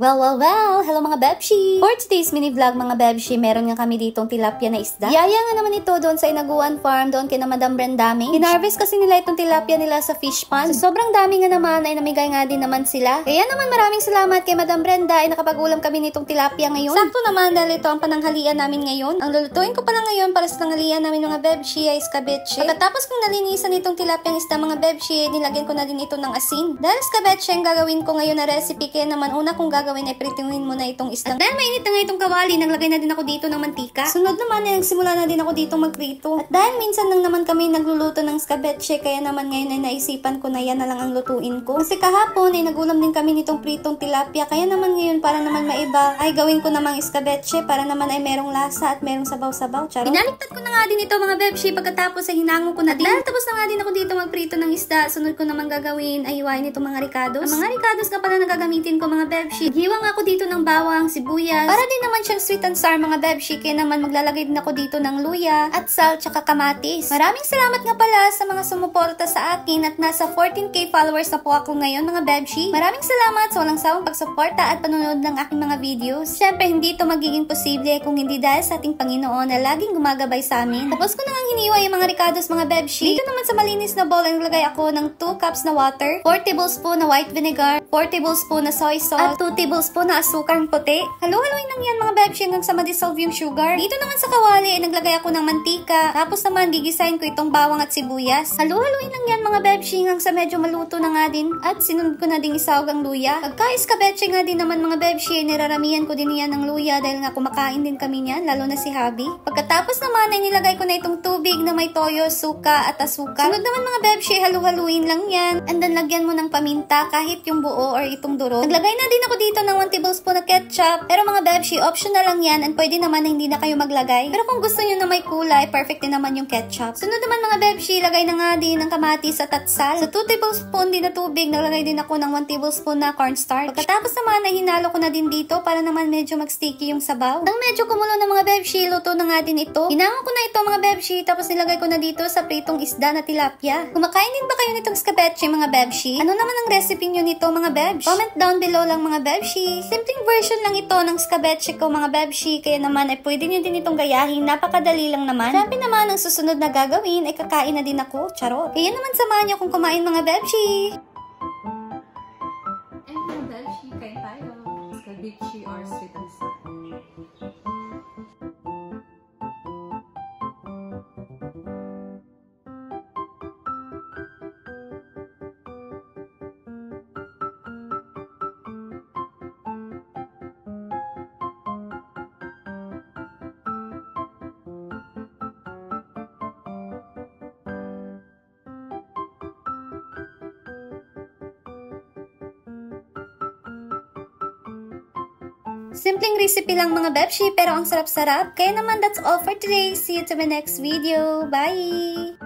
Well! Hello mga bebshi! For today's mini vlog mga bebshi, meron nga kami ditong tilapia na isda. Yaya nga naman ito doon sa Inaguan Farm, doon kina Madam Brendaming. Hinarvest kasi nila itong tilapia nila sa fish pond. So, sobrang dami nga naman ay namigay nga din naman sila. Kaya naman maraming salamat kay Madam Brenda ay nakapag-ulam kami nitong tilapia ngayon. Sakto naman dahil ito ang pananghalian namin ngayon. Ang lulutuin ko pala ngayon para sa tanghalian namin mga bebshi ay escabeche. Pagkatapos kong nalinisan itong tilapia isda mga bebshi, nilagyan ko na din ito ng asin. Dahil escabeche ang gagawin ko ngayon na recipe, kaya naman una kong gagawin ay prituhin mo na itong isda. At dahil mainit na nga itong kawali, naglagay na din ako dito ng mantika. Sunod naman ay nagsimula na din ako dito magprito. At dahil minsan lang naman kami nagluluto ng escabeche, kaya naman ngayon ay naisipan ko na yan na lang ang lutuin ko. Kasi kahapon ay nagulam din kami nitong pritong tilapia, kaya naman ngayon para naman maiba ay gawin ko namang escabeche para naman ay merong lasa at merong sabaw-sabaw. Charot. Binaliktad ko na nga din ito mga bebshi, pagkatapos ay hinango ko na din. Dahil tapos na nga din ako dito magprito ng isda, sunod ko naman gagawin ay hiwain itong mga ricados. Ang mga ricados nga pala na gagamitin ko mga bebshi. Hiwang ako dito ng bawang, sibuyas. Para din naman siyang sweet and sour mga bebshi, kaya naman maglalagay din ako dito ng luya at salt tsaka kamatis. Maraming salamat nga pala sa mga sumuporta sa akin at nasa 14K followers na po ako ngayon mga bebshi. Maraming salamat sa walang sawang pagsuporta at panonood ng aking mga videos. Siyempre hindi ito magiging posible kung hindi dahil sa ating Panginoon na laging gumagabay sa amin. Tapos ko nang hiniwa yung mga ricados mga bebshi. Dito naman sa malinis na bowl ay naglagay ako ng 2 cups na water, 4 tablespoon na white vinegar, 4 tablespoon na soy sauce, at 2 tablespoon na asukang puti. Halo-haloin lang yan mga bebshi hanggang sa ma-dissolve yung sugar. Dito naman sa kawali ay naglagay ako ng mantika. Tapos naman gigisahin ko itong bawang at sibuyas. Halo-haloin lang yan mga bebshi hanggang sa medyo maluto na nga din. At sinunod ko na ding isawag ang luya. Pagka-escabeche nga din naman mga bebshi, niraramihan ko din yan ng luya dahil nga kumakain din kami niyan, lalo na si Habi. Pagkatapos naman ay nilagay ko na itong tubig na may toyo, suka at asuka. Sunod naman mga bebshi, halo-haluin lang yan. And then lagyan mo ng paminta kahit yung buo or itong durog. Naglagay na din ako dito ng 1 tablespoon na ketchup. Pero mga bebshi, optional lang yan and pwede naman na hindi na kayo maglagay. Pero kung gusto nyo na may kulay, perfect din naman yung ketchup. Sunod naman mga bebshi, lagay na nga din ng kamatis at tatsal. Sa 2 tablespoon din na tubig, naglagay din ako ng 1 tablespoon na cornstarch. Pagkatapos naman ay hinalo ko na din dito para naman medyo mag-sticky yung sabaw. Nang medyo kumulo na mga bebshi, luto na nga din ito. Hinango ko na ito mga bebshi, tapos nilagay ko na dito sa pritong isda na tilapia. Kumakain din ba kayo nitong escabeche mga bebshi? Ano naman ang recipe nyo nito mga bebshi? Comment down below lang mga bebshi. Simpleng version lang ito ng escabeche ko mga bebshi, kaya naman ay pwede nyo din itong gayahin, napakadali lang naman. Sabi naman ang susunod na gagawin ay kakain na din ako, charot. Kaya naman samahan nyo kung kumain mga bebshi. And mga bebshi, kain tayo. Escabeche or sweet and sour. Simpleng recipe lang mga bebshi, pero ang sarap-sarap. Kaya naman that's all for today. See you to my next video. Bye!